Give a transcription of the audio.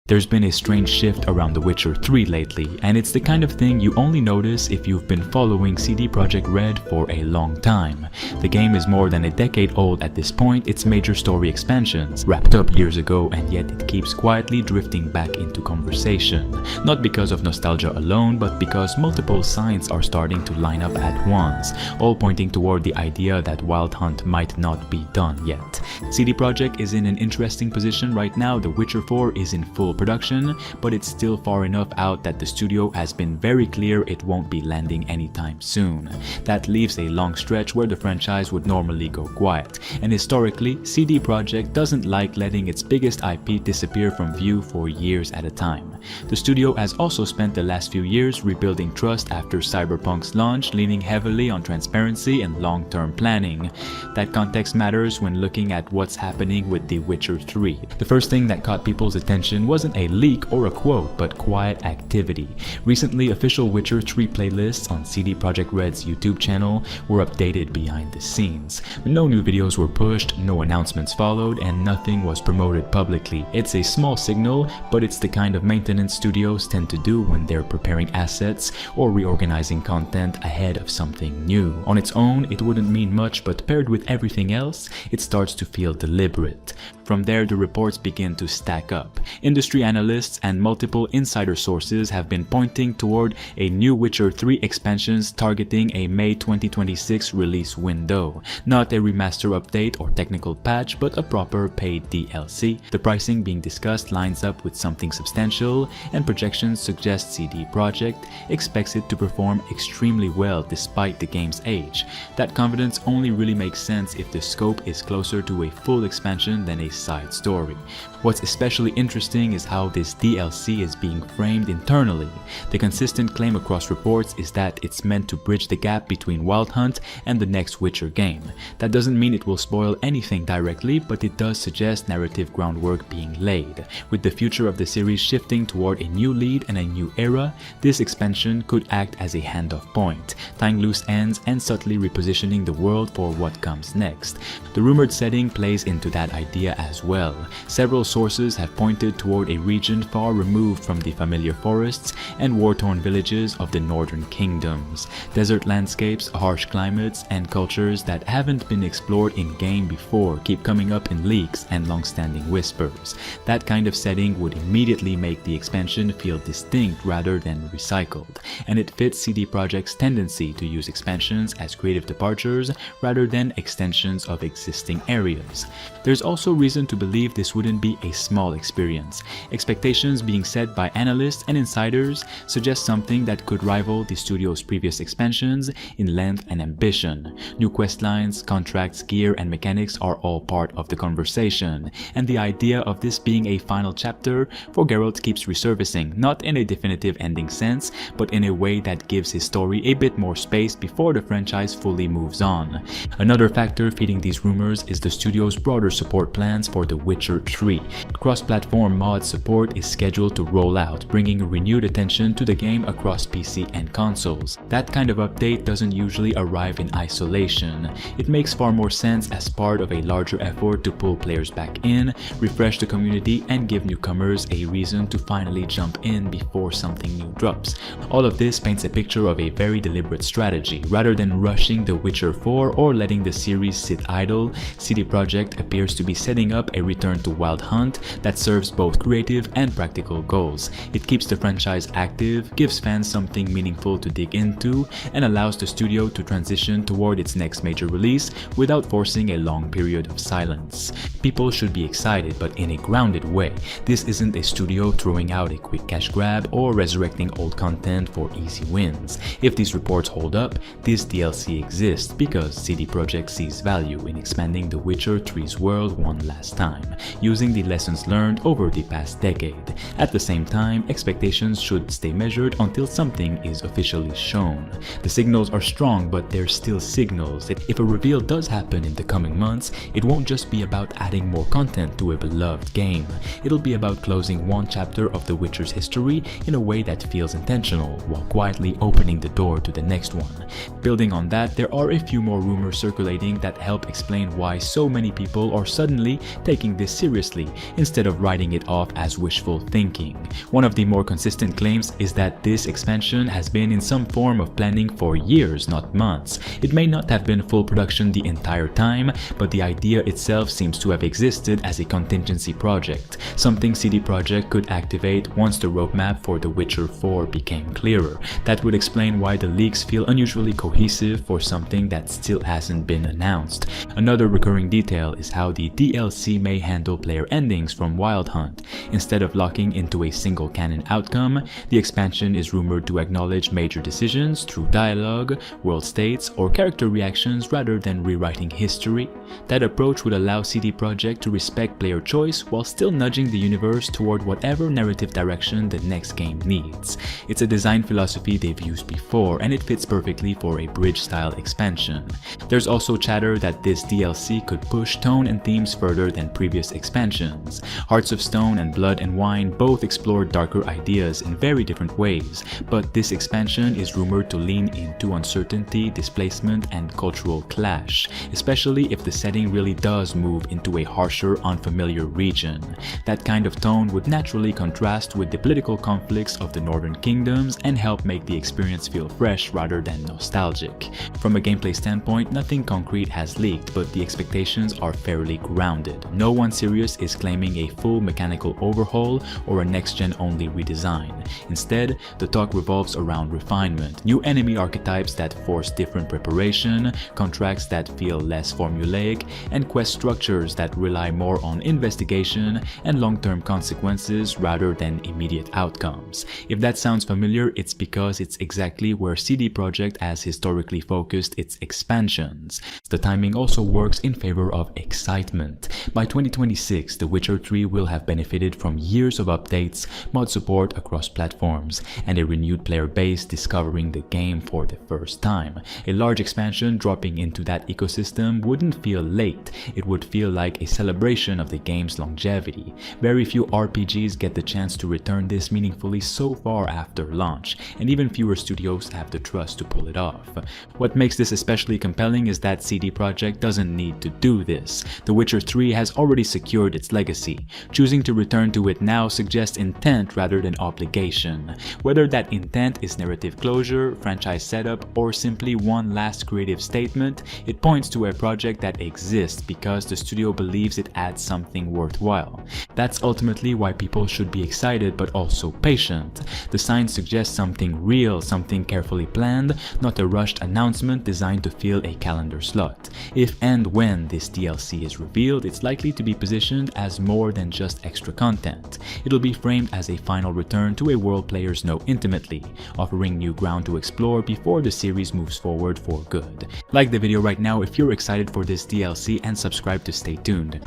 There's been a strange shift around The Witcher 3 lately, and it's the kind of thing you only notice if you've been following CD Projekt Red for a long time. The game is more than a decade old at this point, its major story expansions wrapped up years ago, and yet it keeps quietly drifting back into conversation. Not because of nostalgia alone, but because multiple signs are starting to line up at once, all pointing toward the idea that Wild Hunt might not be done yet. CD Projekt is in an interesting position right now. The Witcher 4 is in full production, but it's still far enough out that the studio has been very clear it won't be landing anytime soon. That leaves a long stretch where the franchise would normally go quiet, and historically, CD Projekt doesn't like letting its biggest IP disappear from view for years at a time. The studio has also spent the last few years rebuilding trust after Cyberpunk's launch, leaning heavily on transparency and long-term planning. That context matters when looking at what's happening with The Witcher 3. The first thing that caught people's attention wasn't a leak or a quote, but quiet activity. Recently, official Witcher 3 playlists on CD Projekt Red's YouTube channel were updated behind the scenes. No new videos were pushed, no announcements followed, and nothing was promoted publicly. It's a small signal, but it's the kind of maintenance studios tend to do when they're preparing assets or reorganizing content ahead of something new. On its own, it wouldn't mean much, but paired with everything else, it starts to feel deliberate. From there, the reports begin to stack up. Industry analysts and multiple insider sources have been pointing toward a new Witcher 3 expansions targeting a May 2026 release window. Not a remaster update or technical patch, but a proper paid DLC. The pricing being discussed lines up with something substantial, and projections suggest CD Projekt expects it to perform extremely well despite the game's age. That confidence only really makes sense if the scope is closer to a full expansion than a side story. What's especially interesting is how this DLC is being framed internally. The consistent claim across reports is that it's meant to bridge the gap between Wild Hunt and the next Witcher game. That doesn't mean it will spoil anything directly, but it does suggest narrative groundwork being laid. With the future of the series shifting toward a new lead and a new era, this expansion could act as a handoff point, tying loose ends and subtly repositioning the world for what comes next. The rumored setting plays into that idea as well. Several sources have pointed toward a region far removed from the familiar forests and war-torn villages of the northern kingdoms. Desert landscapes, harsh climates, and cultures that haven't been explored in-game before keep coming up in leaks and long-standing whispers. That kind of setting would immediately make the expansion feel distinct rather than recycled, and it fits CD Projekt's tendency to use expansions as creative departures rather than extensions of existing areas. There's also reason to believe this wouldn't be a small experience. Expectations being set by analysts and insiders suggest something that could rival the studio's previous expansions in length and ambition. New questlines, contracts, gear, and mechanics are all part of the conversation, and the idea of this being a final chapter for Geralt keeps resurfacing, not in a definitive ending sense, but in a way that gives his story a bit more space before the franchise fully moves on. Another factor feeding these rumors is the studio's broader support plans for The Witcher 3. Cross-platform mod support is scheduled to roll out, bringing renewed attention to the game across PC and consoles. That kind of update doesn't usually arrive in isolation. It makes far more sense as part of a larger effort to pull players back in, refresh the community, and give newcomers a reason to finally jump in before something new drops. All of this paints a picture of a very deliberate strategy. Rather than rushing The Witcher 4 or letting the series sit idle, CD Projekt appears to be setting up a return to Wild Hunt that serves both creative and practical goals. It keeps the franchise active, gives fans something meaningful to dig into, and allows the studio to transition toward its next major release without forcing a long period of silence. People should be excited, but in a grounded way. This isn't a studio throwing out a quick cash grab or resurrecting old content for easy wins. If these reports hold up, this DLC exists because CD Projekt sees value in expanding The Witcher 3's world one last time, using the lessons learned over the past decade. At the same time, expectations should stay measured until something is officially shown. The signals are strong, but they're still signals. If a reveal does happen in the coming months, it won't just be about adding more content to a beloved game. It'll be about closing one chapter of The Witcher's history in a way that feels intentional, while quietly opening the door to the next one. Building on that, there are a few more rumors circulating that help explain why so many people are suddenly taking this seriously instead of writing it off as wishful thinking. One of the more consistent claims is that this expansion has been in some form of planning for years, not months. It may not have been full production the entire time, but the idea itself seems to have existed as a contingency project, something CD Projekt could activate once the roadmap for The Witcher 4 became clearer. That would explain why the leaks feel unusually cohesive for something that still hasn't been announced. Another recurring detail is how the DLC may handle player endings from Wild Hunt. Instead of locking into a single canon outcome, the expansion is rumored to acknowledge major decisions through dialogue, world states, or character reactions rather than rewriting history. That approach would allow CD Projekt to respect player choice while still nudging the universe toward whatever narrative direction the next game needs. It's a design philosophy they've used before, and it fits perfectly for a bridge-style expansion. There's also chatter that this DLC could push tone and themes further than previous expansions. Hearts of Stone and Blood and Wine both explored darker ideas in very different ways, but this expansion is rumored to lean into uncertainty, displacement, and cultural clash, especially if the setting really does move into a harsher, unfamiliar region. That kind of tone would naturally contrast with the political conflicts of the Northern Kingdoms and help make the experience feel fresh rather than nostalgic. From a gameplay standpoint, nothing concrete has leaked, but the expectations are fairly grounded. No one serious is claiming a full mechanical overhaul or a next-gen only redesign. Instead, the talk revolves around refinement, new enemy archetypes that force different preparation, contracts that feel less formulaic, and quest structures that rely more on investigation and long-term consequences rather than immediate outcomes. If that sounds familiar, it's because it's exactly where CD Projekt has historically focused its expansions. The timing also works in favor of excitement. By 2026, The Witcher 3 will have benefited from years of updates, mod support across platforms, and a renewed player base discovering the game for the first time. A large expansion dropping into that ecosystem wouldn't feel late, it would feel like a celebration of the game's longevity. Very few RPGs get the chance to return this meaningfully so far after launch, and even fewer studios have the trust to pull it off. What makes this especially compelling is that CD Projekt doesn't need to do this. The Witcher 3 has already secured its legacy. Choosing to return to it now suggests intent rather than obligation. Whether that intent is narrative closure, franchise setup, or simply one last creative statement, it points to a project that exists because the studio believes it adds something worthwhile. That's ultimately why people should be excited but also patient. The signs suggest something real, something carefully planned, not a rushed announcement designed to fill a calendar slot. If and when this DLC is revealed, it's likely to be positioned as more than just extra content. It'll be framed as a final return to a world players know intimately, offering new ground to explore before the series moves forward for good. Like the video right now if you're excited for this DLC and subscribe to stay tuned.